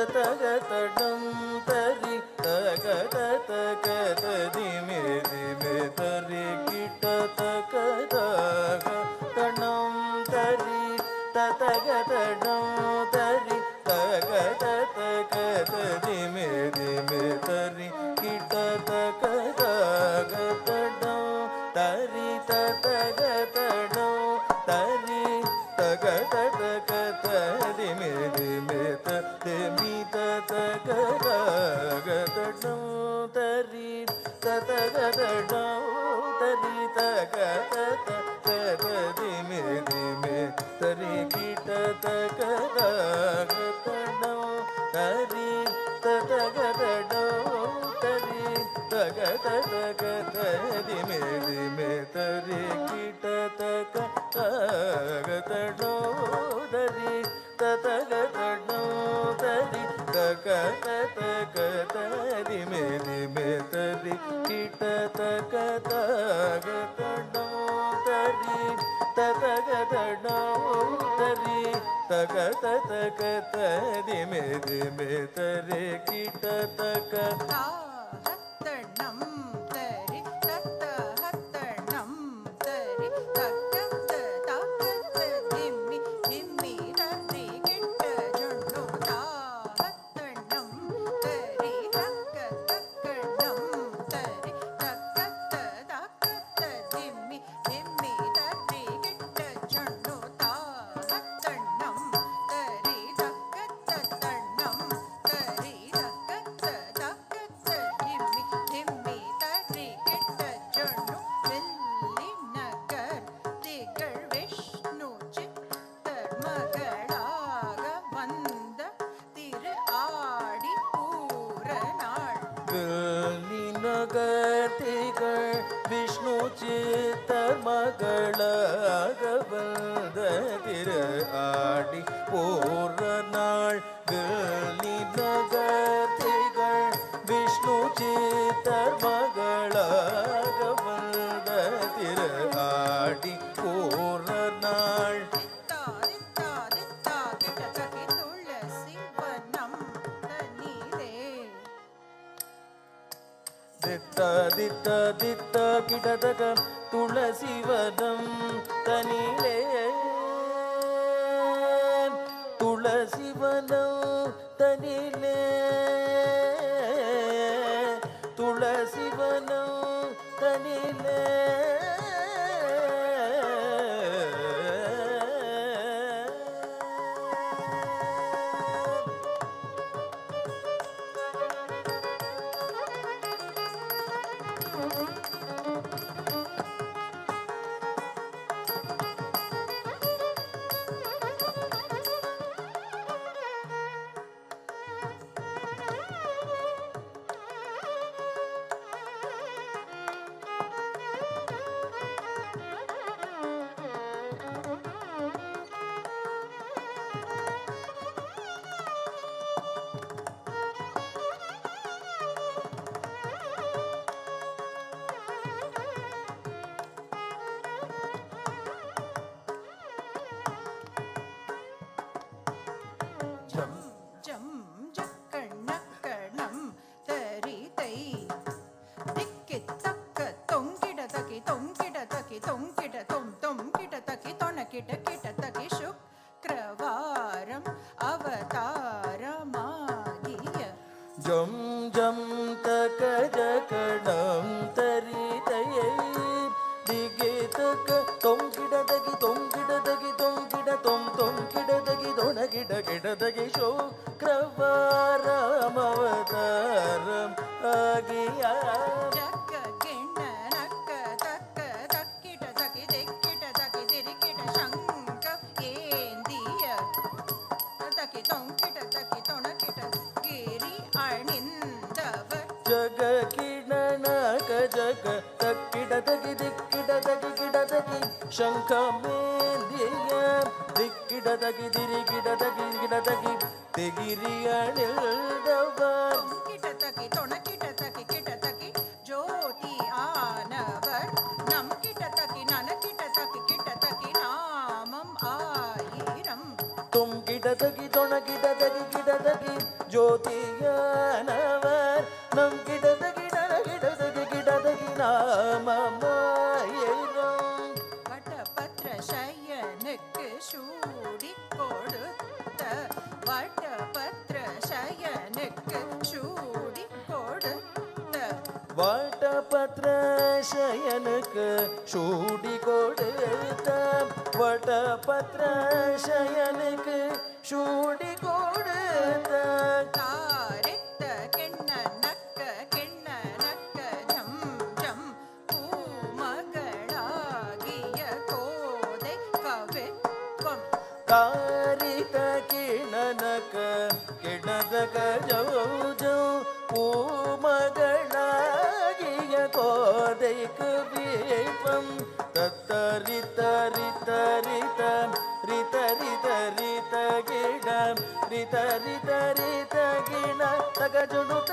தகதடம் தரி தகதகததிமே திமே தரி கிட்ட தகதக தணம் தரி தகதடம் தரி தகதகததிமே திமே தரி கிட்ட தகதக தடம் தரி தகதடம் தரி தகதகததிமே திமே தரி தகதடம் தரி தகதடம் தரி தகதகதிமே திமே தரி கிட்ட தகதகதடம் தரி தகதடம் தரி தகதகதிமே திமே தரி கிட்ட தகதடம் தரி தகதடம் தரி தகதகதிமே திமே தரி கிட்ட தகதகதடம் தரி தகதடம் தரி தகதகதிமே திமே தரி கிட்ட தகதடம் விஷ்ணு சித்தர் மகளாக வந்த திரு ஆடி போற நாள் நகர்த்திகள் விஷ்ணு சித்தர் மகளாக வந்த திரு ஆடி போற நாள் தித்த தித்த கிடதக துளசிவனம் தனிலே துளசிவனம் தனிலே துளசிவனம் தனிலே கணம் தரிதையை திகிதக தொங்கிடதகி தொங்கிடதகி தொங்கிட தொங்கிடதகி தொணகிடகிடதகி ಶೋಕ್ರವಾರಮವತಾರಂ ಆಗಿಯ ಜಗ ಕಿಣನಕ ಜಗ ತಕ್ಕಿಡದಗಿ ದಿಕ್ಕಿಡದಗಿ ಗಿಡದಗಿ ಶಂಖ ಮೇಂದಿಯ ದಿಕ್ಕಿಡದಗಿ ದಿರಿಗಿಡದಗಿ ಗಿಡದಗಿ ತೆಗಿರಿಯಳಿಲ್ದವರ್ கிட்டதகி தொணக்கிட்டதகி கிட்டதகி ஜோதி ஆனவர் நம் கிட்டதகி நன கிட்டதகி கிட்டதகி நாமம் ஆயிரம் ತುಂ ಗಿಡದಗಿ ತೊಣಗಿಡದಗಿ ಗಿಡದಗಿ ಜ್ಯೋತಿಯಾನವರ್ ನಮ್ ಗಿಡದಗಿ ಗಿಡದಗಿ ಗಿಡದಗಿ நாமமாயிரம் வட்டபத்ர சயனுக்கு சூடி கொடுத்த வட்டபத்ர சயனுக்கு சூடி கொடுத்த ವಟಪತ್ರ ಶಯನಕ ಶೂಡಿ ಕೊಡುತ್ತ ವಟಪತ್ರ ಶಯನಕ ಶೂಡಿ ಕೊಡುತ್ತ தாரித்த கிண்ண நக்க ஜம் ஜம் பூமகளாகிய கோதை கவித்வம் ತಾರಿತ ಕಿಣನಕ ಕಿಣದಕ ಜೌ ಜೌ பூமகளாகிய கோதை கவித்வம் தத்தரித்தரித்தரித்த ரிதரிதரித கிட ரிதரிதரித கிட தகஜுடுத